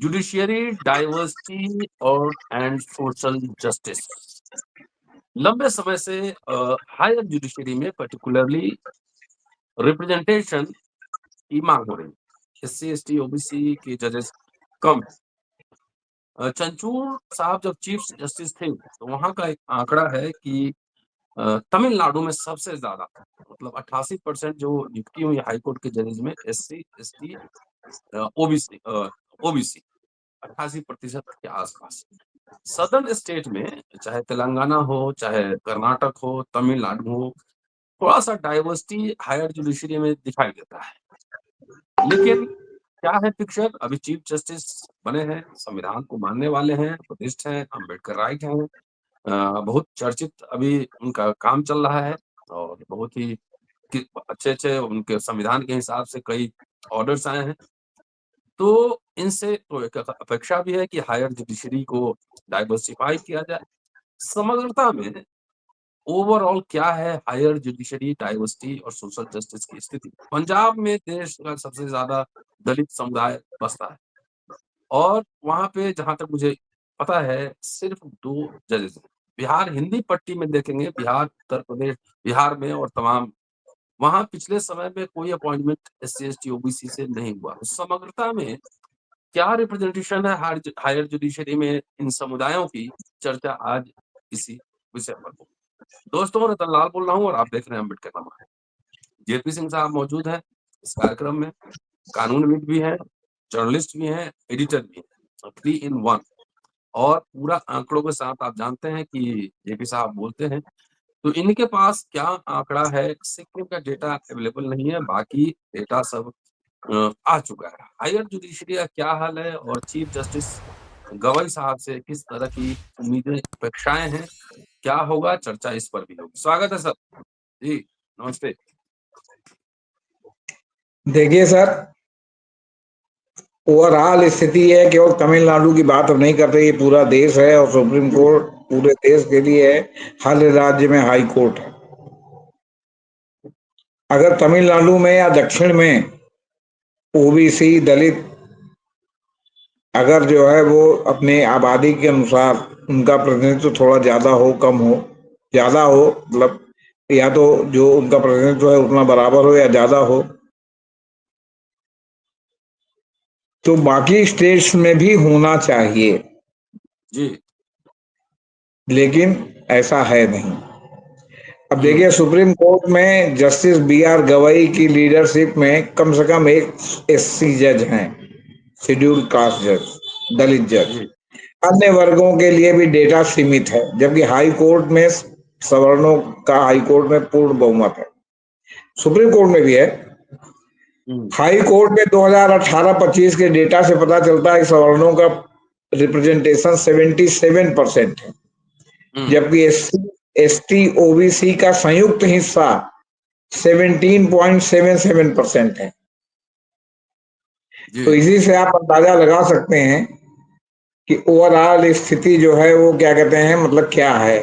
Judiciary diversity और and social justice. लंबे समय से हायर जुडिशरी में पर्टिकुलरली रिप्रेजेंटेशन की मांग हो रही है। एससी एसटी ओबीसी के जजेस कम। चंचूड़ साहब जब चीफ जस्टिस थे तो वहां का एक आंकड़ा है कि तमिलनाडु में सबसे ज्यादा मतलब 88% जो नियुक्ति हुई हाईकोर्ट के जजेस में एससी एसटी ओबीसी ओबीसी 88% के आसपास। सदर्न स्टेट में चाहे तेलंगाना हो चाहे कर्नाटक हो तमिलनाडु हो थोड़ा सा डाइवर्सिटी हायर जुडिशरी में दिखाई देता है। लेकिन क्या है पिक्चर? अभी चीफ जस्टिस बने हैं, संविधान को मानने वाले हैं, बुद्धिस्ट हैं, अम्बेडकर राइट हैं। बहुत चर्चित अभी उनका काम चल रहा है और बहुत ही अच्छे अच्छे उनके संविधान के हिसाब से कई ऑर्डर्स आए हैं। तो इनसे तो एक अपेक्षा भी है कि हायर जुडिशरी को डाइवर्सिफाई किया जाए। समग्रता में ओवरऑल क्या है हायर जुडिशरी डाइवर्सिटी और सोशल जस्टिस की स्थिति? पंजाब में देश का सबसे ज्यादा दलित समुदाय बसता है और वहां पे जहां तक मुझे पता है सिर्फ 2 जजेस हैं। बिहार हिंदी पट्टी में देखेंगे, बिहार उत्तर प्रदेश बिहार में और तमाम वहां पिछले समय में कोई अपॉइंटमेंट एससी एसटी ओबीसी से नहीं हुआ। समग्रता में क्या रिप्रेजेंटेशन है हायर जुडिशरी में इन समुदायों की? चर्चा आज इसी विषय पर हो। दोस्तों, रतन लाल बोल रहा हूँ और आप देख रहे हैं अम्बेडकर नमा। जेपी सिंह साहब मौजूद हैं इस कार्यक्रम में। कानूनविद भी हैं, जर्नलिस्ट भी हैं, एडिटर भी हैं, 3 in 1 और पूरा आंकड़ों के साथ। आप जानते हैं कि जेपी साहब बोलते हैं तो इनके पास क्या आंकड़ा है? सिक्किम का डेटा अवेलेबल नहीं है, बाकी डेटा सब आ चुका है। हायर जुडिशरी का क्या हाल है और चीफ जस्टिस गवई साहब से किस तरह की उम्मीदें अपेक्षाएं हैं? क्या होगा? चर्चा इस पर भी होगी। स्वागत है सर जी, नमस्ते। देखिए सर, ओवरऑल स्थिति है केवल तमिलनाडु की बात अब नहीं कर रही, ये पूरा देश है और सुप्रीम कोर्ट पूरे देश के लिए है। हर राज्य में हाई कोर्ट है। अगर तमिलनाडु में या दक्षिण में ओबीसी दलित अगर जो है वो अपने आबादी के अनुसार उनका प्रतिनिधित्व थोड़ा ज्यादा हो कम हो, ज्यादा हो मतलब या तो जो उनका प्रतिनिधित्व है उतना बराबर हो या ज्यादा हो, तो बाकी स्टेट्स में भी होना चाहिए, जी। लेकिन ऐसा है नहीं। अब देखिए, सुप्रीम कोर्ट में जस्टिस बी आर गवई की लीडरशिप में कम से कम एक एससी जज हैं, शेड्यूल्ड कास्ट जज, दलित जज। जी। अन्य वर्गों के लिए भी डेटा सीमित है, जबकि हाई कोर्ट में सवर्णों का हाई कोर्ट में पूर्ण बहुमत है। सुप्रीम कोर्ट में भी है। हाई कोर्ट में 2018-25 के डेटा से पता चलता है कि सवर्णों का रिप्रेजेंटेशन 77% है, जबकि एसटी ओबीसी का संयुक्त हिस्सा 17.77% है। तो इसी से आप अंदाजा लगा सकते हैं कि ओवरऑल स्थिति जो है वो क्या कहते हैं, मतलब क्या है।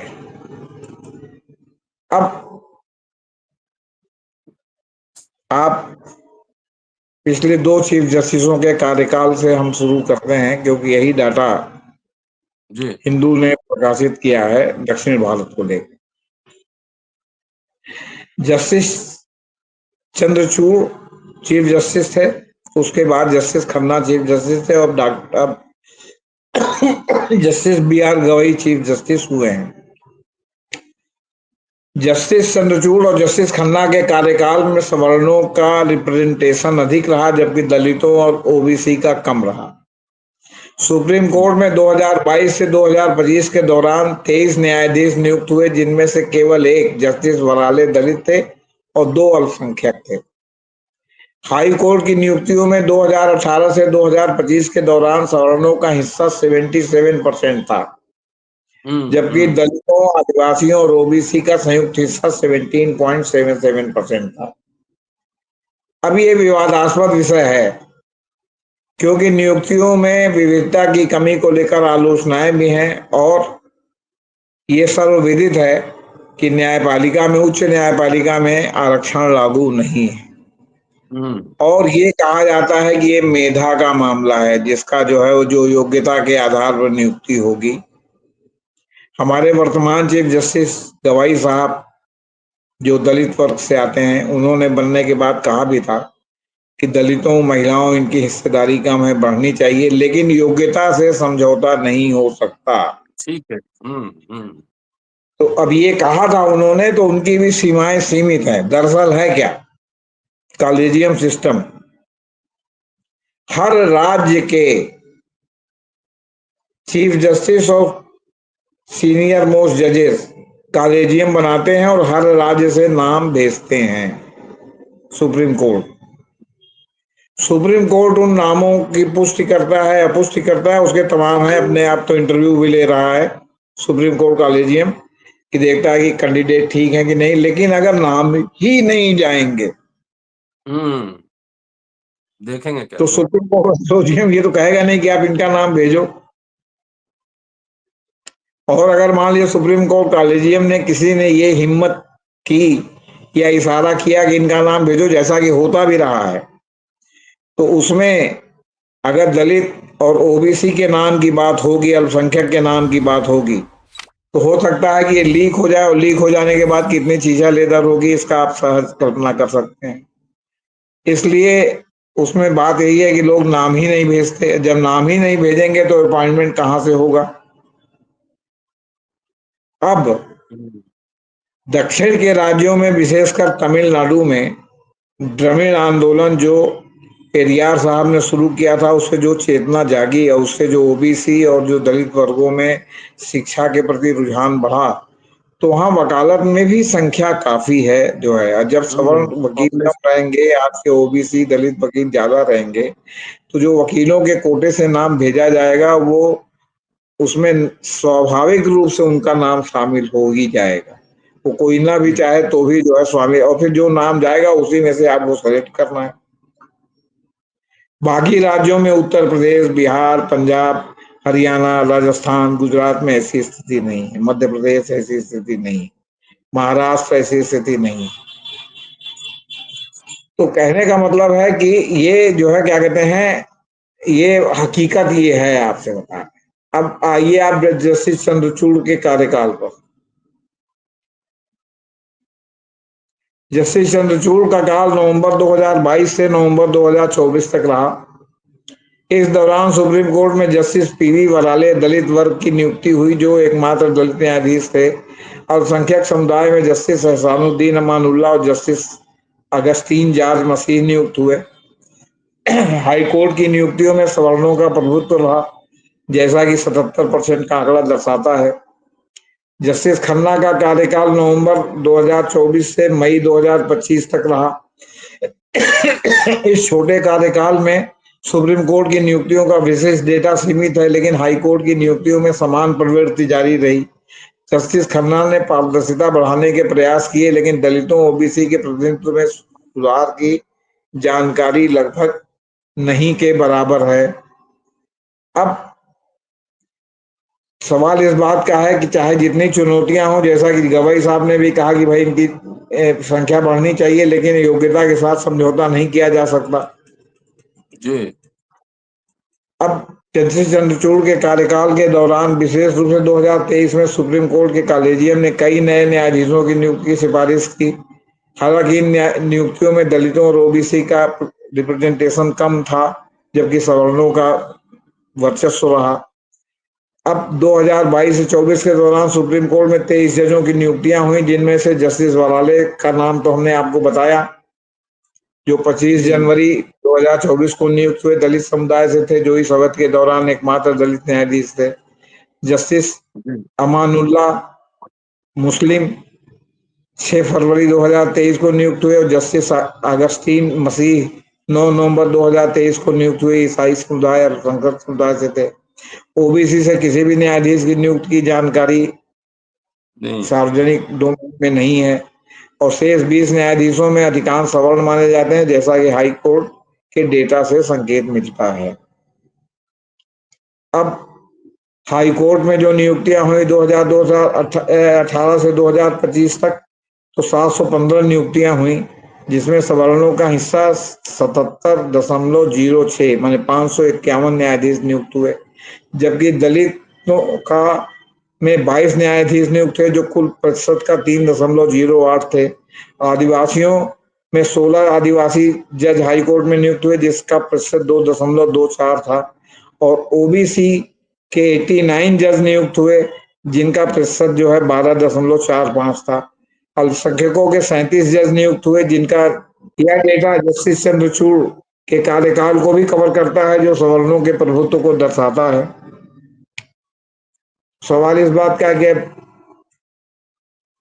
अब आप पिछले 2 चीफ जस्टिसों के कार्यकाल से हम शुरू करते हैं, क्योंकि यही डाटा जी। हिंदू ने प्रकाशित किया है दक्षिण भारत को लेकर। जस्टिस चंद्रचूड़ चीफ जस्टिस थे, उसके बाद जस्टिस खन्ना चीफ जस्टिस थे और doctor justice B R Gavai chief justice हुए हैं। जस्टिस चंद्रचूड़ और जस्टिस खन्ना के कार्यकाल में सवर्णों का रिप्रेजेंटेशन अधिक रहा, जबकि दलितों और ओबीसी का कम रहा। सुप्रीम कोर्ट में 2022 से 2025 के दौरान 23 न्यायाधीश नियुक्त हुए, जिनमें से केवल एक जस्टिस वराले दलित थे और 2 अल्पसंख्यक थे। हाई कोर्ट की नियुक्तियों में 2018 से 2025 के दौरान सवर्णों का हिस्सा 77% था, जबकि दलितों, आदिवासियों और ओबीसी का संयुक्त हिस्सा 17.77% था। अब ये विवादास्पद विषय है, क्योंकि नियुक्तियों में विविधता की कमी को लेकर आलोचनाएं भी हैं और ये सर्वविदित है कि न्यायपालिका में, उच्च न्यायपालिका में आरक्षण लागू नहीं है। हम्म। और ये कहा जाता है कि ये मेधा का मामला है, जिसका जो है वो जो योग्यता के आधार पर नियुक्ति होगी। हमारे वर्तमान चीफ जस्टिस गवाई साहब जो दलित वर्ग से आते हैं, उन्होंने बनने के बाद कहा भी था कि दलितों महिलाओं इनकी हिस्सेदारी कम है, बढ़नी चाहिए, लेकिन योग्यता से समझौता नहीं हो सकता। ठीक है। हम्म। तो अब ये कहा था उन्होंने, तो उनकी भी सीमाएं सीमित हैं। दरअसल है क्या, कॉलेजियम सिस्टम हर राज्य के चीफ जस्टिस और सीनियर मोस्ट जजेस कॉलेजियम बनाते हैं और हर राज्य से नाम भेजते हैं सुप्रीम कोर्ट। सुप्रीम कोर्ट उन नामों की पुष्टि करता है, अपुष्टि करता है, उसके तमाम है, अपने आप तो इंटरव्यू भी ले रहा है सुप्रीम कोर्ट कॉलेजियम, कि देखता है कि कैंडिडेट ठीक है कि नहीं। लेकिन अगर नाम ही नहीं जाएंगे हम्म। देखेंगे तो कैसे? सुप्रीम कोर्ट कॉलेजियम ये तो कहेगा नहीं कि आप इनका नाम भेजो। और अगर मान लिया सुप्रीम कोर्ट कॉलेजियम ने किसी ने ये हिम्मत की या इशारा किया कि इनका नाम भेजो, जैसा कि होता भी रहा है, तो उसमें अगर दलित और ओबीसी के नाम की बात होगी, अल्पसंख्यक के नाम की बात होगी, तो हो सकता है कि ये लीक हो जाए, और लीक हो जाने के बाद कितनी चीजें लेदर होगी, इसका आप सहज कल्पना कर सकते हैं। इसलिए उसमें बात यही है कि लोग नाम ही नहीं भेजते। जब नाम ही नहीं भेजेंगे तो अपॉइंटमेंट कहां से होगा। अब हम्म। दक्षिण के राज्यों में, विशेषकर तमिलनाडु में, द्रविड़ आंदोलन जो पेरियार साहब ने शुरू किया था, उससे जो चेतना जागी और उससे जो ओबीसी और जो दलित वर्गों में शिक्षा के प्रति रुझान बढ़ा, तो वहाँ वकालत में भी संख्या काफी है जो है। जब सवर्ण वकील कम पॉपुलेशन। रहेंगे, आपके ओबीसी दलित वकील ज्यादा रहेंगे, तो जो वकीलों के कोटे से नाम भेजा जाएगा, वो उसमें स्वाभाविक रूप से उनका नाम शामिल हो ही जाएगा। वो कोई ना भी चाहे तो भी जो है स्वामी, और फिर जो नाम जाएगा उसी में से आपको सेलेक्ट करना है। बाकी राज्यों में, उत्तर प्रदेश, बिहार, पंजाब, हरियाणा, राजस्थान, गुजरात में ऐसी स्थिति नहीं है। मध्य प्रदेश ऐसी स्थिति नहीं है। महाराष्ट्र ऐसी स्थिति नहीं है। तो कहने का मतलब है कि ये जो है क्या कहते हैं, ये हकीकत ये है, आपसे बता रहे हैं। अब आइए आप जस्टिस चंद्रचूड़ के कार्यकाल पर। जस्टिस चंद्रचूड़ का काल नवंबर 2022 से नवंबर 2024 तक रहा। इस दौरान सुप्रीम कोर्ट में जस्टिस पीवी वराले दलित वर्ग की नियुक्ति हुई, जो एकमात्र दलित न्यायाधीश थे। अल्पसंख्यक समुदाय में जस्टिस एहसानुद्दीन अमानुल्लाह और जस्टिस अगस्तीन जॉर्ज मसीह नियुक्त हुए। हाई कोर्ट की नियुक्तियों में सवर्णों का प्रभुत्व रहा, जैसा कि 77% का आंकड़ा दर्शाता है। जस्टिस खन्ना का कार्यकाल नवंबर 2024 से मई 2025 तक रहा। इस छोटे कार्यकाल में सुप्रीम कोर्ट की नियुक्तियों का विशेष डेटा सीमित है, लेकिन हाई कोर्ट की नियुक्तियों में समान प्रवृत्ति जारी रही। जस्टिस खन्ना ने पारदर्शिता बढ़ाने के प्रयास किए, लेकिन दलितों ओबीसी के प्रतिनिधित्व में सुधार की जानकारी लगभग नहीं के बराबर है। अब सवाल इस बात का है कि चाहे जितनी चुनौतियां हों, जैसा कि गवई साहब ने भी कहा कि भाई इनकी संख्या बढ़नी चाहिए, लेकिन योग्यता के साथ समझौता नहीं किया जा सकता। जी। अब जस्टिस चंद्रचूड़ के कार्यकाल के दौरान, विशेष रूप से 2023 में, सुप्रीम कोर्ट के कॉलेजियम ने कई नए न्यायाधीशों की नियुक्ति की सिफारिश की। हालांकि इन नियुक्तियों में दलितों और ओबीसी का रिप्रेजेंटेशन कम था, जबकि सवर्णों का वर्चस्व रहा। अब 2022 से 24 के दौरान सुप्रीम कोर्ट में 23 जजों की नियुक्तियां हुई, जिनमें से जस्टिस वराले का नाम तो हमने आपको बताया, जो 25 हम्म। जनवरी 2024 को नियुक्त हुए, दलित समुदाय से थे, जो इस अवध के दौरान एकमात्र दलित न्यायाधीश थे। Justice G. अमानुल्लाह मुस्लिम 6 फरवरी 2023 को नियुक्त हुए, और जस्टिस अगस्तीन मसीह 9 नवंबर 2023 को नियुक्त हुए, ईसाई समुदाय और संकर समुदाय से थे। ओबीसी से किसी भी न्यायाधीश की नियुक्ति की जानकारी नहीं। सार्वजनिक डोमेन में नहीं है। और शेष 20 न्यायाधीशों में अधिकांश सवर्ण माने जाते हैं, जैसा कि हाई कोर्ट के डेटा से संकेत मिलता है। अब हाई कोर्ट में जो नियुक्तियां हुई 2018 से 2025 तक, तो 715 नियुक्तियां हुई। जिसमें सवर्णों का हिस्सा 77.06 माने 551 न्यायाधीश नियुक्त हुए, जबकि दलितों का में 22 न्यायाधीश नियुक्त हुए जो कुल प्रतिशत का 3.08 थे। आदिवासियों में 16 आदिवासी जज हाईकोर्ट में नियुक्त हुए जिसका प्रतिशत 2.24 था, और ओबीसी के 89 जज नियुक्त हुए जिनका प्रतिशत जो है 12.45 था। अल्पसंख्यकों के 37 जज नियुक्त हुए जिनका यह डेटा जस्टिस चंद्रचूड़ के कार्यकाल को भी कवर करता है जो सवर्णों के प्रभुत्व को दर्शाता है। सवाल इस बात का कि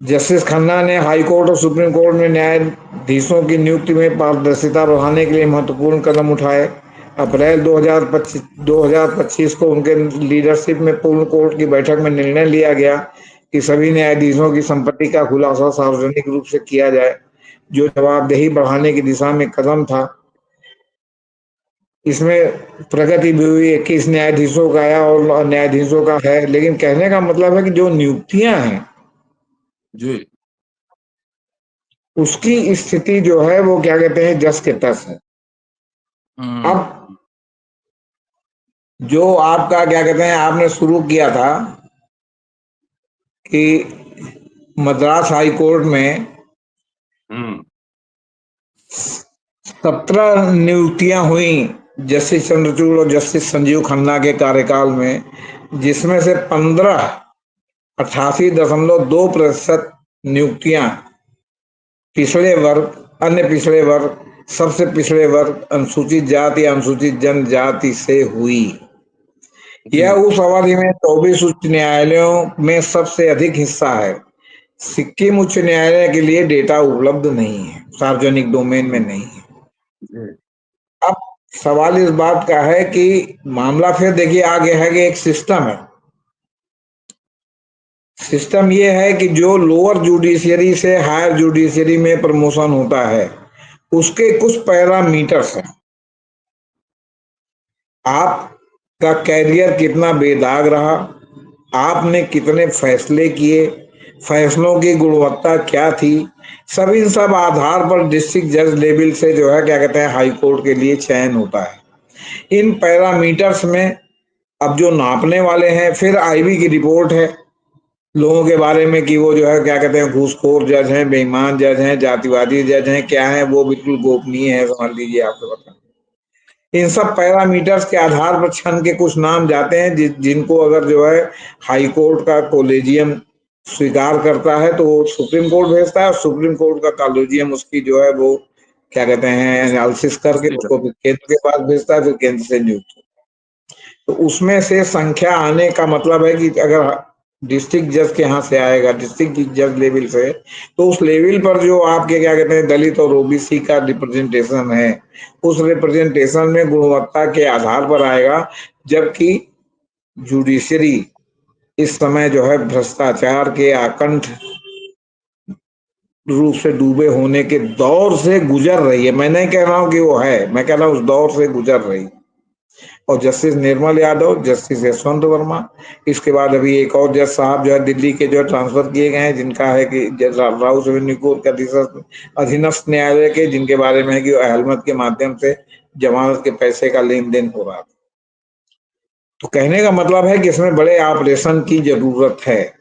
जस्टिस खन्ना ने हाई कोर्ट और सुप्रीम कोर्ट में न्यायाधीशों की नियुक्ति में पारदर्शिता बढ़ाने के लिए महत्वपूर्ण कदम उठाए। अप्रैल 2025 को उनके लीडरशिप में पूर्ण कोर्ट की बैठक में निर्णय लिया गया कि सभी न्यायाधीशों की संपत्ति का खुलासा सार्वजनिक रूप से किया जाए, जो जवाबदेही बढ़ाने की दिशा में कदम था। इसमें प्रगति भी हुई, 21 न्यायाधीशों का आया और न्यायाधीशों का है, लेकिन कहने का मतलब है कि जो नियुक्तियां हैं जी। उसकी स्थिति जो है वो क्या कहते हैं जस के तस है। अब हम्म। जो आपका क्या कहते हैं आपने शुरू किया था कि मद्रास हाई कोर्ट में हम्म। 17 नियुक्तियां हुई जस्टिस चंद्रचूड़ और जस्टिस संजीव खन्ना के कार्यकाल में, जिसमें से 15 88.2% नियुक्तियां पिछड़े वर्ग, अन्य पिछड़े वर्ग, सबसे पिछड़े वर्ग, अनुसूचित जाति या अनुसूचित जनजाति से हुई। जी। यह उस अवधि में 24 उच्च न्यायालयों में सबसे अधिक हिस्सा है। सिक्किम उच्च न्यायालय के लिए डेटा उपलब्ध नहीं है, सार्वजनिक डोमेन में नहीं है। जी। अब सवाल इस बात का है कि मामला फिर देखिए आगे है कि एक सिस्टम है। सिस्टम ये है कि जो लोअर जुडिशियरी से हायर जुडिशियरी में प्रमोशन होता है उसके कुछ पैरामीटर्स हैं। आपका कैरियर कितना बेदाग रहा, आपने कितने फैसले किए, फैसलों की गुणवत्ता क्या थी, सब इन सब आधार पर डिस्ट्रिक्ट जज लेवल से जो है क्या कहते हैं हाई कोर्ट के लिए चयन होता है। इन पैरामीटर्स में अब जो नापने वाले हैं, फिर आईबी की रिपोर्ट है लोगों के बारे में कि वो जो है क्या कहते हैं घूसखोर जज हैं, बेईमान जज हैं, जातिवादी जज हैं, क्या है वो बिल्कुल गोपनीय है, समझ लीजिए आपको बता। इन सब पैरामीटर्स के आधार पर छन के कुछ नाम जाते हैं जिनको अगर जो है हाई कोर्ट का कोलेजियम स्वीकार करता है तो वो सुप्रीम कोर्ट भेजता है, और सुप्रीम कोर्ट का कोलेजियम उसकी जो है वो क्या कहते हैं एनालिसिस करके पुष्टि उसको कर। फिर केंद्र के पास भेजता है, फिर केंद्र से नियुक्त। तो उसमें से संख्या आने का मतलब है कि अगर डिस्ट्रिक्ट जज के यहाँ से आएगा, डिस्ट्रिक्ट जज लेवल से, तो उस लेवल पर जो आपके क्या कहते हैं दलित और ओबीसी का रिप्रेजेंटेशन है, उस रिप्रेजेंटेशन में गुणवत्ता के आधार पर आएगा। जबकि जुडिशरी इस समय जो है भ्रष्टाचार के आकंठ रूप से डूबे होने के दौर से गुजर रही है। मैं नहीं कह रहा हूं कि वो है, मैं कह रहा हूं उस दौर से गुजर रही। और जस्टिस निर्मल यादव, जस्टिस यशवंत वर्मा, इसके बाद अभी एक और जज साहब जो है दिल्ली के जो है ट्रांसफर किए गए हैं, जिनका है कि राउस रेवेन्यू कोर्ट के अधीनस्थ न्यायालय के, जिनके बारे में है कि अहलमत के माध्यम से जमानत के पैसे का लेन देन हो रहा था। तो कहने का मतलब है कि इसमें बड़े ऑपरेशन की जरूरत है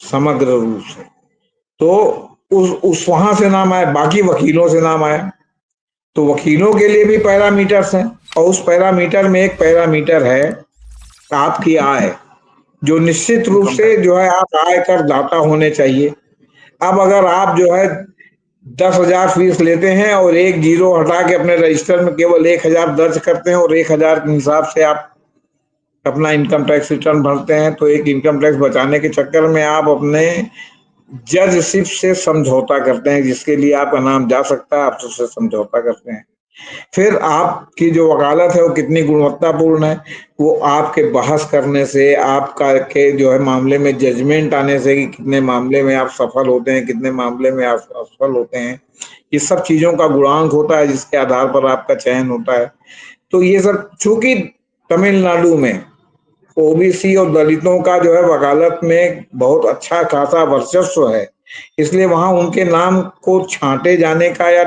समग्र रूप से। तो उस वहां से नाम आया, बाकी वकीलों से नाम आया, तो वकीलों के लिए भी पैरामीटर्स हैं, और उस पैरामीटर में एक पैरामीटर है आपकी आय, जो निश्चित रूप इनकम से टैक्स। जो है आप आयकर दाता होने चाहिए। अब अगर आप जो है 10,000 फीस लेते हैं और एक जीरो हटा के अपने रजिस्टर में केवल 1,000 दर्ज करते हैं और 1,000 के हिसाब से आप अपना इनकम टैक्स रिटर्न भरते हैं, तो एक इनकम टैक्स बचाने के चक्कर में आप अपने जजशिप से समझौता करते हैं, जिसके लिए आपका नाम जा सकता है, आप उससे समझौता करते हैं। फिर आपकी जो वकालत है वो कितनी गुणवत्तापूर्ण है, वो आपके बहस करने से, आपका के जो है मामले में जजमेंट आने से कि कितने मामले में आप सफल होते हैं, कितने मामले में आप असफल होते हैं, ये सब चीजों का गुणांक होता है जिसके आधार पर आपका चयन होता है। तो ये सब चूंकि तमिलनाडु में ओबीसी और दलितों का जो है वकालत में बहुत अच्छा खासा वर्चस्व है, इसलिए वहां उनके नाम को छांटे जाने का या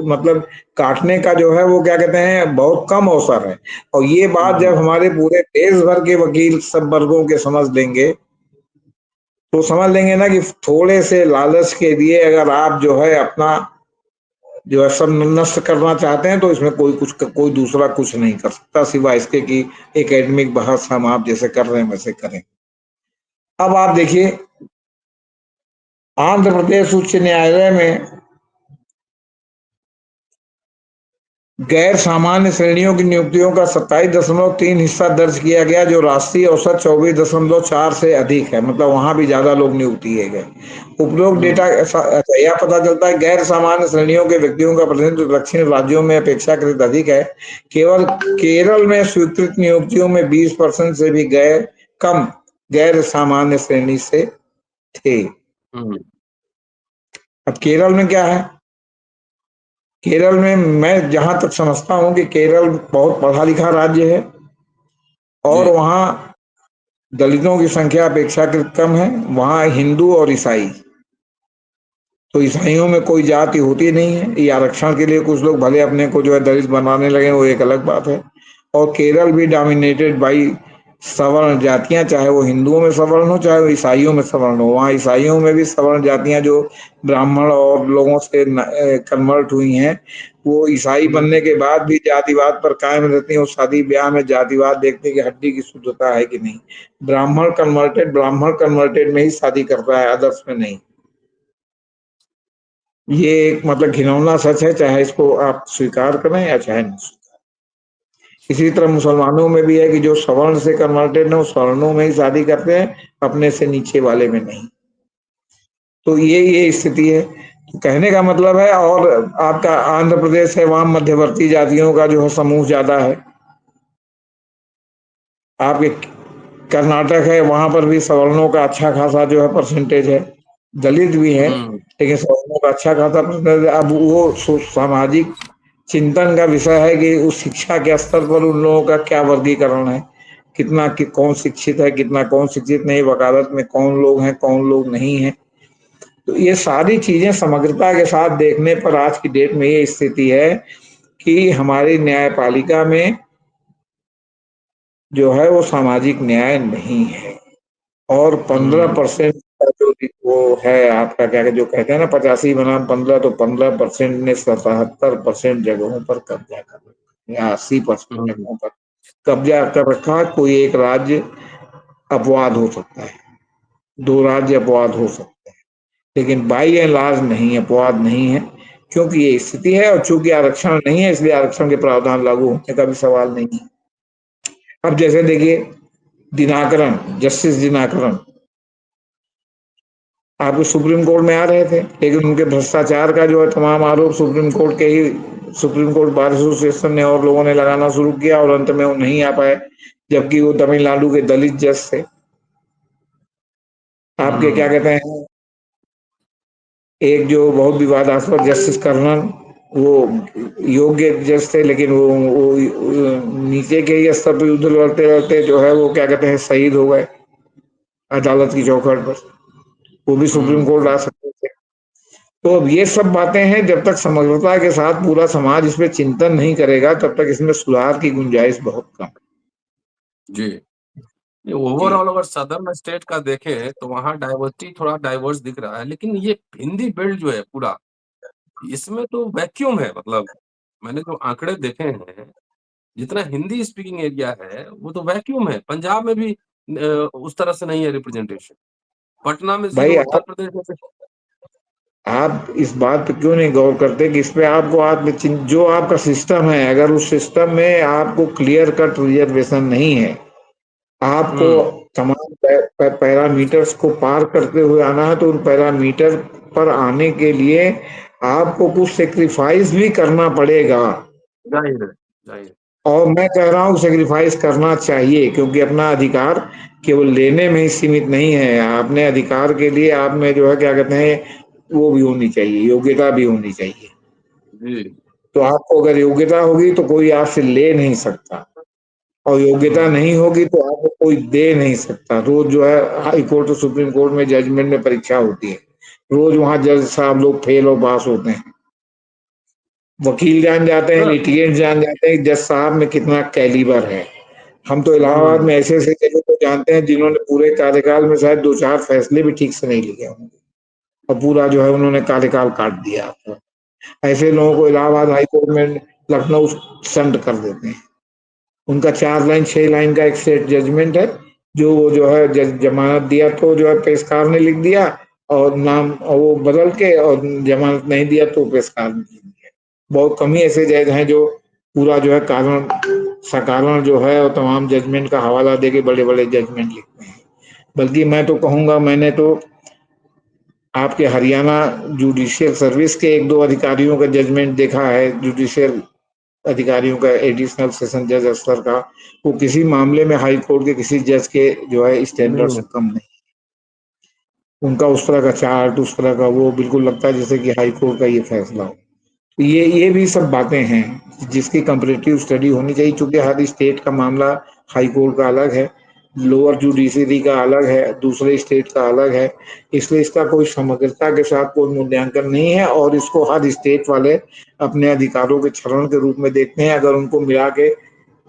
मतलब काटने का जो है वो क्या कहते हैं बहुत कम अवसर है। और ये बात जब हम्म हमारे पूरे देश भर के वकील सब वर्गों के समझ लेंगे तो समझ लेंगे ना कि थोड़े से लालच के लिए अगर आप जो है अपना जो है सब नष्ट करना चाहते हैं तो इसमें कोई दूसरा कुछ नहीं कर सकता सिवाय इसके कि एकेडमिक बहस हम आप जैसे कर रहे हैं वैसे करें। अब आप देखिए आंध्र प्रदेश उच्च न्यायालय में गैर सामान्य श्रेणियों की नियुक्तियों का 27.3 हिस्सा दर्ज किया गया जो राष्ट्रीय औसत 24.4 से अधिक है। मतलब वहां भी ज्यादा लोग नियुक्त किए गए। उपरोक्त हम्म डेटा यह पता चलता है गैर सामान्य श्रेणियों के व्यक्तियों का प्रतिनिधित्व दक्षिण राज्यों में अपेक्षाकृत अधिक है। केवल केरल में स्वीकृत नियुक्तियों में 20% से भी कम गैर सामान्य श्रेणी से थे। हम्म अब केरल में क्या है? केरल में मैं जहां तक समझता हूं कि केरल बहुत पढ़ा लिखा राज्य है और जी वहाँ दलितों की संख्या अपेक्षाकृत कम है। वहाँ हिंदू और ईसाई, तो ईसाइयों में कोई जाति होती नहीं है। ये आरक्षण के लिए कुछ लोग भले अपने को जो है दलित बनाने लगे, वो एक अलग बात है। और केरल भी डोमिनेटेड बाई सवर्ण जातियां, चाहे वो हिंदुओं में सवर्ण हो चाहे वो ईसाइयों में सवर्ण हो। वहाँ ईसाइयों में भी सवर्ण जातियां जो ब्राह्मण और लोगों से कन्वर्ट हुई हैं, वो ईसाई हम्म बनने के बाद भी जातिवाद पर कायम रहती हैं और शादी ब्याह में जातिवाद देखते हैं कि हड्डी की शुद्धता है कि नहीं। ब्राह्मण कन्वर्टेड में ही शादी करता है, अदर्स में नहीं। ये एक मतलब घिनौना सच है, चाहे इसको आप स्वीकार करें या चाहे नहीं स्वीकार। इसी तरह मुसलमानों में भी है कि जो सवर्ण से कन्वर्टेड है वो स्वर्णों में ही शादी करते हैं, अपने से नीचे वाले में नहीं। तो ये स्थिति है। तो कहने का मतलब है, और आपका आंध्र प्रदेश है वहां मध्यवर्ती जातियों का जो है समूह ज्यादा है। आपके कर्नाटक है वहां पर भी सवर्णों का अच्छा खासा जो है परसेंटेज है। दलित भी है हम्म लेकिन सवर्णों का अच्छा खासा परसेंटेज है। अब वो सामाजिक चिंतन का विषय है कि उस शिक्षा के स्तर पर उन लोगों का क्या वर्गीकरण है, कौन शिक्षित है, कितना कौन शिक्षित नहीं, वकालत में कौन लोग हैं कौन लोग नहीं है। तो ये सारी चीजें समग्रता के साथ देखने पर आज की डेट में ये स्थिति है कि हमारी न्यायपालिका में जो है वो सामाजिक न्याय नहीं है। और पंद्रह हम्म परसेंट का जो वो है आपका क्या जो कहते हैं ना 85 बनाम 15, तो 15% ने 77% जगहों पर कब्जा कर रखा या 80% हम्म जगहों पर कब्जा कर रखा। कोई एक राज्य अपवाद हो सकता है, दो राज्य अपवाद हो सकते हैं, लेकिन बाई एंड लार्ज नहीं, अपवाद नहीं है। क्योंकि ये स्थिति है और चूंकि आरक्षण नहीं है इसलिए आरक्षण के प्रावधान लागू होने का भी सवाल नहीं है। अब जैसे देखिए दिनाकरण, जस्टिस दिनाकरण आपके सुप्रीम कोर्ट में आ रहे थे, लेकिन उनके भ्रष्टाचार का जो है तमाम आरोप सुप्रीम कोर्ट बार एसोसिएशन ने और लोगों ने लगाना शुरू किया और अंत में वो नहीं आ पाए, जबकि वो तमिलनाडु के दलित जज थे। आपके क्या हम्म कहते हैं, एक जो बहुत विवादास्पद जस्टिस कर्नन, वो योग्य जज थे लेकिन वो नीचे के ही स्तर पर युद्ध लड़ते लड़ते जो है वो क्या कहते हैं शहीद हो गए अदालत की चौखट पर। वो भी सुप्रीम कोर्ट आ सकते थे। तो अब ये सब बातें हैं, जब तक समग्रता के साथ पूरा समाज इस पे चिंतन नहीं करेगा तब तक इसमें सुधार की गुंजाइश बहुत कम। जी ये जी ओवरऑल अगर सदर्न स्टेट का देखें तो वहाँ डाइवर्सिटी थोड़ा डाइवर्स दिख रहा है, लेकिन ये हिंदी बेल्ट जो है पूरा, इसमें तो वैक्यूम है। मतलब मैंने जो आंकड़े देखे हैं, जितना हिंदी स्पीकिंग एरिया है वो तो वैक्यूम है। पंजाब में भी उस तरह से नहीं है रिप्रेजेंटेशन। पटना में जीरो, भाई उत्तर प्रदेश में आप इस बात पे क्यों नहीं गौर करते कि इस पे आपको जो आपका सिस्टम है, अगर उस सिस्टम में आपको क्लियर कट रिजर्वेशन नहीं है, आपको हम्म तमाम पैरामीटर्स को पार करते हुए आना है, तो उन पैरामीटर पर आने के लिए आपको कुछ सेक्रीफाइस भी करना पड़ेगा। जाहिर है, जाहिर और मैं कह रहा हूँ सेक्रीफाइस करना चाहिए, क्योंकि अपना अधिकार केवल लेने में ही सीमित नहीं है। अपने अधिकार के लिए आप में जो है क्या कहते हैं वो भी होनी चाहिए, योग्यता भी होनी चाहिए। जी तो आपको अगर योग्यता होगी तो कोई आपसे ले नहीं सकता, और योग्यता हम्म नहीं होगी तो आपको कोई दे नहीं सकता। रोज जो है हाई कोर्ट और सुप्रीम कोर्ट में जजमेंट में परीक्षा होती है, रोज वहां जज साहब लोग फेल और पास होते हैं। वकील जान जाते हैं, सर। लिटिगेंट जान जाते हैं जज साहब में कितना कैलिबर है। हम तो इलाहाबाद हम्म। में ऐसे ऐसे जजों को जानते हैं जिन्होंने पूरे कार्यकाल में शायद 2-4 फैसले भी ठीक से नहीं लिए होंगे और पूरा जो है उन्होंने कार्यकाल काट दिया। ऐसे लोगों को इलाहाबाद हाई कोर्ट में लखनऊ सेंड कर देते हैं। उनका 4 लाइन 6 लाइन का एक सेट जजमेंट है, जो वो जो है जमानत दिया तो जो है पेशकार ने लिख दिया और नाम और वो बदल के, और जमानत नहीं दिया तो पेशकार ने लिख दिया। बहुत कम ही ऐसे जज हैं जो पूरा जो है कारण सकारण जो है और तमाम जजमेंट का हवाला दे के बड़े बड़े जजमेंट लिखते हैं। बल्कि मैं तो कहूंगा, मैंने तो आपके हरियाणा जुडिशियल सर्विस के 1-2 अधिकारियों का जजमेंट देखा है, जुडिशियल अधिकारियों का, एडिशनल सेशन जज स्तर का, वो किसी मामले में हाई कोर्ट के किसी जज के जो है स्टैंडर्ड से हम्म। कम नहीं। उनका उस तरह का चार्ट, उस तरह का वो बिल्कुल लगता है जैसे कि हाई कोर्ट का ये फैसला हो। तो ये भी सब बातें हैं जिसकी कंपैरेटिव स्टडी होनी चाहिए, क्योंकि हर स्टेट का मामला हाई कोर्ट का अलग है, लोअर जुडिशरी का अलग है, दूसरे स्टेट का अलग है। इसलिए इसका कोई समग्रता के साथ कोई मूल्यांकन नहीं है और इसको हर स्टेट वाले अपने अधिकारों के क्षरण के रूप में देखते हैं। अगर उनको मिला के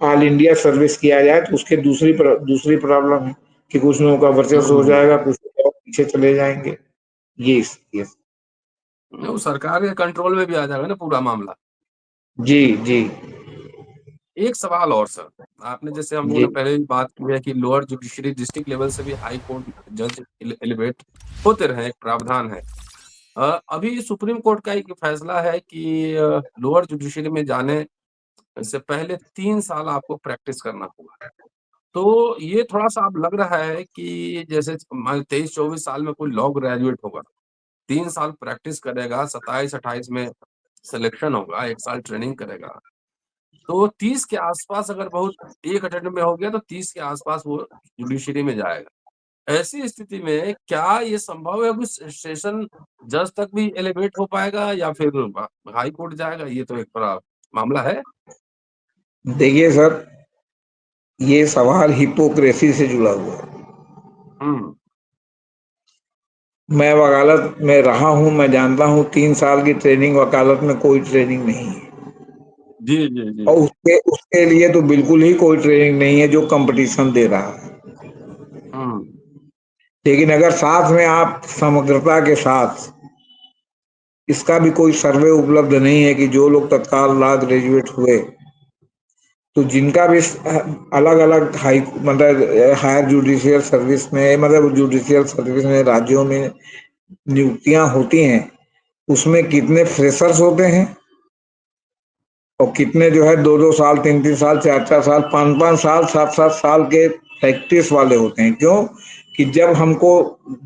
ऑल इंडिया सर्विस किया जाए तो उसके दूसरी प्रॉब्लम है कि कुछ लोगों का वर्चस्व हो हम्म। जाएगा, कुछ लोग पीछे चले जाएंगे। ये वो सरकार के कंट्रोल में भी आ जाएगा ना पूरा मामला। जी जी एक सवाल और सर, आपने जैसे हम लोगों जी ने पहले भी बात की है कि लोअर जुडिशरी डिस्ट्रिक्ट लेवल से भी हाई कोर्ट जज एलिवेट होते रहे, एक प्रावधान है। अभी सुप्रीम कोर्ट का एक फैसला है कि लोअर जुडिशरी में जाने से पहले 3 साल आपको प्रैक्टिस करना होगा। तो ये थोड़ा सा अब लग रहा है कि जैसे 23-24 साल में कोई लॉ ग्रेजुएट होगा, 3 साल प्रैक्टिस करेगा, 27-28 में सिलेक्शन होगा, 1 साल ट्रेनिंग करेगा, तो 30 के आसपास अगर बहुत एक अटेम्प्ट में हो गया तो 30 के आसपास वो जुडिशरी में जाएगा। ऐसी स्थिति में क्या ये संभव है कि सेशन जज तक भी एलिवेट हो पाएगा या फिर हाई कोर्ट जाएगा? ये तो एक बड़ा मामला है। देखिए सर, ये सवाल हिपोक्रेसी से जुड़ा हुआ है। हम्म। मैं वकालत में रहा हूं, मैं जानता हूं 3 साल की ट्रेनिंग वकालत में कोई ट्रेनिंग नहीं है। जी जी जी। और उसके उसके लिए तो बिल्कुल ही कोई ट्रेनिंग नहीं है जो कंपटीशन दे रहा है। हम्म। लेकिन अगर साथ में आप समग्रता के साथ, इसका भी कोई सर्वे उपलब्ध नहीं है कि जो लोग तत्काल लॉ ग्रेजुएट हुए तो जिनका भी अलग अलग हाई मतलब हायर जुडिशियल सर्विस में, मतलब जुडिशियल सर्विस में राज्यों में नियुक्तियां होती हैं, उसमें कितने फ्रेशर्स होते हैं और कितने जो है 2-2 साल 3-3 साल 4-4 साल 5-5 साल 7-7 साल के प्रैक्टिस वाले होते हैं। क्यों? कि जब हमको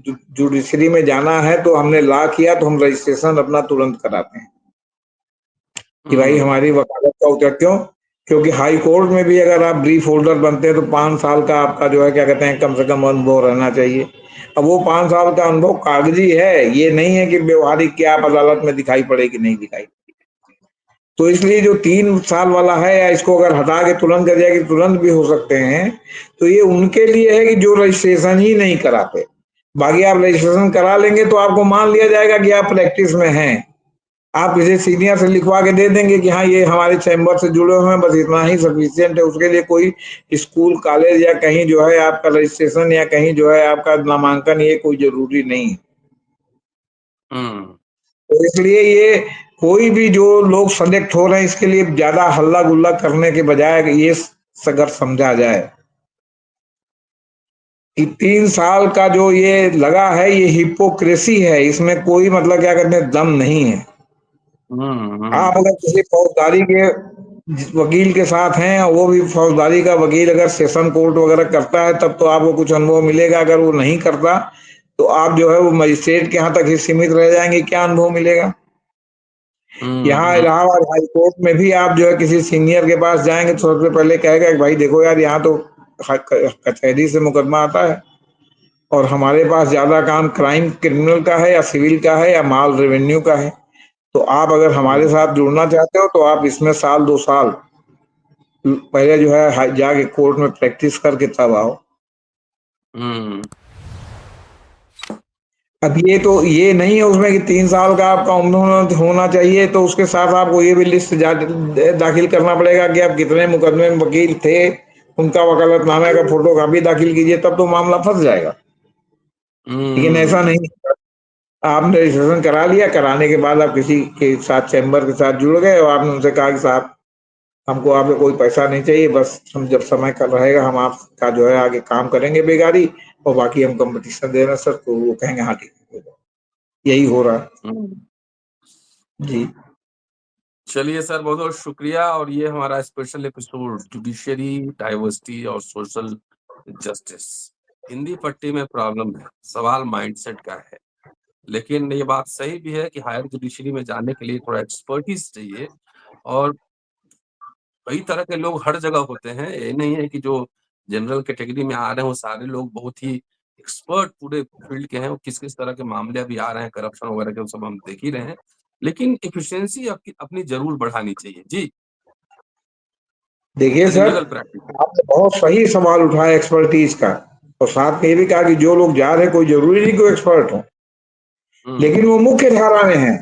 जुडिशरी में जाना है तो हमने लॉ किया तो हम रजिस्ट्रेशन अपना तुरंत कराते हैं कि भाई हम्म। हमारी वकालत का उतर। क्यों? क्योंकि हाई कोर्ट में भी अगर आप ब्रीफ होल्डर बनते हैं तो 5 साल का आपका जो है क्या कहते हैं कम से कम अनुभव रहना चाहिए। अब वो 5 साल का अनुभव कागजी है, ये नहीं है कि व्यवहारिक की आप अदालत में दिखाई पड़े कि नहीं दिखाई। तो इसलिए जो 3 साल वाला है, या इसको अगर हटा के तुरंत कर जाए कि तुरंत भी हो सकते हैं, तो ये उनके लिए है कि जो रजिस्ट्रेशन ही नहीं कराते। बाकी आप रजिस्ट्रेशन करा लेंगे तो आपको मान लिया जाएगा कि आप प्रैक्टिस में हैं। आप किसी सीनियर से लिखवा के दे देंगे कि हाँ ये हमारे चैम्बर से जुड़े हुए हैं, बस इतना ही सफिशियंट है। उसके लिए कोई स्कूल कॉलेज या कहीं जो है आपका रजिस्ट्रेशन या कहीं जो है आपका नामांकन, ये कोई जरूरी नहीं है। हम्म। तो इसलिए ये कोई भी जो लोग सेलेक्ट हो रहे हैं इसके लिए ज्यादा हल्ला गुल्ला करने के बजाय ये अगर समझा जाए कि 3 साल का जो ये लगा है ये हिपोक्रेसी है, इसमें कोई मतलब क्या कहते हैं दम नहीं है। आप हम्म। अगर किसी फौजदारी के वकील के साथ हैं और वो भी फौजदारी का वकील अगर सेशन कोर्ट वगैरह करता है तब तो आपको कुछ अनुभव मिलेगा। अगर वो नहीं करता तो आप जो है वो मजिस्ट्रेट के यहाँ तक ही सीमित रह जाएंगे, क्या अनुभव मिलेगा। यहाँ हम्म। इलाहाबाद हाई कोर्ट में भी आप जो है किसी सीनियर के पास जाएंगे तो सबसे पहले कहेगा कि भाई देखो यार, यहाँ तो कचहरी से मुकदमा आता है और हमारे पास ज्यादा काम क्राइम क्रिमिनल का है या सिविल का है या माल रेवेन्यू का है। तो आप अगर हमारे हम्म। साथ जुड़ना चाहते हो तो आप इसमें साल 2 साल पहले जो है जाके कोर्ट में प्रैक्टिस करके तब आओ। हम्म। अब ये नहीं है उसमें कि 3 साल का आपका उम्र होना चाहिए, तो उसके साथ आपको ये भी लिस्ट दाखिल करना पड़ेगा कि आप कितने मुकदमे में वकील थे, उनका वकालतनामे का फोटोकॉपी दाखिल कीजिए, तब तो मामला फंस जाएगा। लेकिन ऐसा नहीं, आपने रजिस्ट्रेशन करा लिया, कराने के बाद आप किसी के साथ चैम्बर के साथ जुड़ गए और आपने उनसे कहा कि साहब हमको आपसे कोई पैसा नहीं चाहिए, बस हम जब समय का रहेगा हम आपका जो है आगे काम करेंगे बेगारी, और बाकी हम कंपटीशन दे रहे हैं सर, तो वो कहेंगे हाँ ठीक है, यही हो रहा है। जी। चलिए सर, बहुत-बहुत शुक्रिया। और ये हमारा स्पेशल एपिसोड जुडिशरी, डाइवर्सिटी और सोशल जस्टिस। हिंदी पट्टी में प्रॉब्लम है, सवाल माइंडसेट का है। लेकिन ये बात सही भी है कि हायर जुडिशरी में जाने के लिए थोड़ा एक्सपर्टीज़ चाहिए, और कई तरह के लोग हर जगह होते हैं। ये नहीं है कि जो जनरल कैटेगरी में आ रहे हैं वो सारे लोग बहुत ही एक्सपर्ट पूरे फील्ड के हैं। वो किस-किस तरह के मामले अभी आ रहे हैं करप्शन वगैरह के, वो सब हम देख ही रहे हैं। लेकिन एफिशिएंसी आपकी अपनी ज़रूर बढ़ानी चाहिए। जी, देखिए as a sir, legal practice. आपने बहुत सही सवाल उठाया एक्सपर्टीज का, और साथ में ये भी कहा कि जो लोग जा रहे हैं कोई जरूरी नहीं कोई एक्सपर्ट हो, हुँ, लेकिन वो मुख्य धारा में है,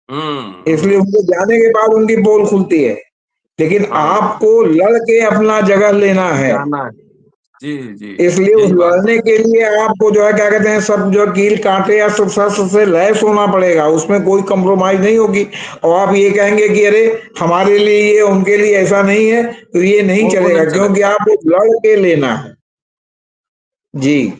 हुँ, इसलिए हुँ। उनके जाने के बाद उनकी पोल खुलती है। लेकिन हाँ, आपको लड़ के अपना जगह लेना है, जाना है। जी, जी, इसलिए उस यही बात है। लड़ने के लिए आपको जो है क्या कहते हैं, सब जो कील कांटे या सब शस्त्र से लैस होना पड़ेगा, उसमें कोई कंप्रोमाइज नहीं होगी। और आप ये कहेंगे कि अरे हमारे लिए ये उनके लिए ऐसा नहीं है, तो ये नहीं वो चलेगा, नहीं क्योंकि चलेगा। आपको लड़ के लेना है। जी।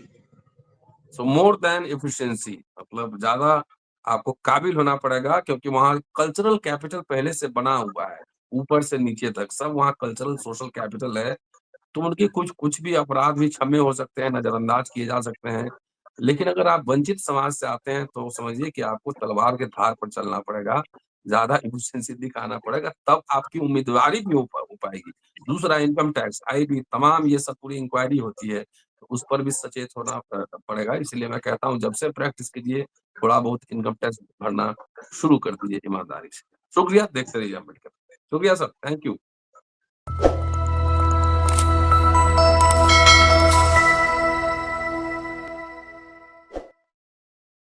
सो मोर देन एफिशिएंसी, मतलब ज़्यादा आपको काबिल होना पड़ेगा, क्योंकि वहाँ कल्चरल कैपिटल पहले से बना हुआ है। ऊपर से नीचे तक सब वहाँ कल्चरल सोशल कैपिटल है। तो उनके कुछ भी अपराध भी क्षम्य हो सकते हैं, नज़रअंदाज किए जा सकते हैं। लेकिन अगर आप वंचित समाज से आते हैं तो समझिए कि आपको तलवार के धार पर चलना पड़ेगा, ज़्यादा एफिशिएंसी दिखाना पड़ेगा, तब आपकी उम्मीदवारी भी हो पाएगी। दूसरा इनकम टैक्स, आईबी, तमाम ये सब पूरी इंक्वायरी होती है, तो उस पर भी सचेत होना पड़ेगा। इसलिए मैं कहता हूँ जब से प्रैक्टिस कीजिए, थोड़ा बहुत इनकम टैक्स भरना शुरू कर दीजिए ईमानदारी से। शुक्रिया, देखते रहिए अम्बेडकर। शुक्रिया सर, थैंक यू।